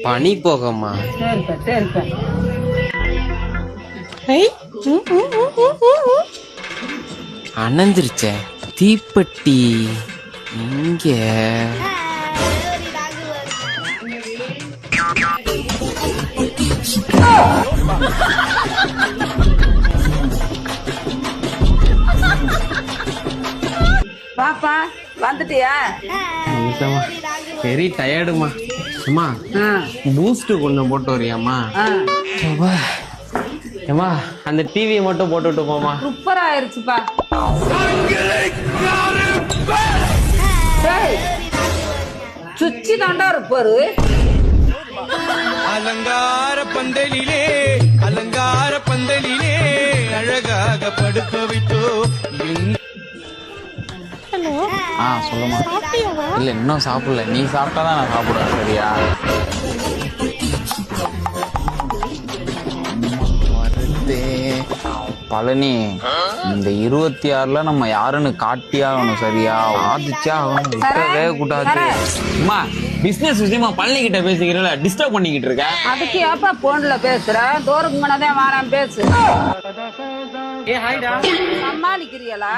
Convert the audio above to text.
பனி போகமா அனந்திருச்ச தீப்பெட்டி இங்க பாப்பா வந்துட்டியா? வெரி டயர்டுமா. அம்மா பூஸ்ட் கொஞ்சம் போட்டு வரியாம்மா? ஏமா அந்த டிவியை மட்டும் போட்டுட்டு போமா. சூப்பர் ஆயிருச்சுப்பா. சுச்சி தாண்டா இருப்பாரு. அலங்கார பந்தலிலே அலங்கார பந்தலிலே அழகாக படுக்க விட்டோ. சொல்லுமா. இல்ல இன்னும் சாப்பிடல, நீ சாப்பிட்டாதான் நான் சாப்பிடுவேன். சரியா? பழனி, இந்த 26ல நம்ம யாருன்னு காட்டியாகணும். சரியா? ஆதிச்சா விட்டவே கூடாது. அம்மா பிசினஸ் விஷயமா பழனி கிட்ட பேசிக்கிறல, டிஸ்டர்ப் பண்ணிக்கிட்டு இருக்க. அதுக்கு ஏப்பா போன்ல பேசுற? தோருக்கு முன்னதான் வாரான் பேசு. சமாளிக்கிறியலா?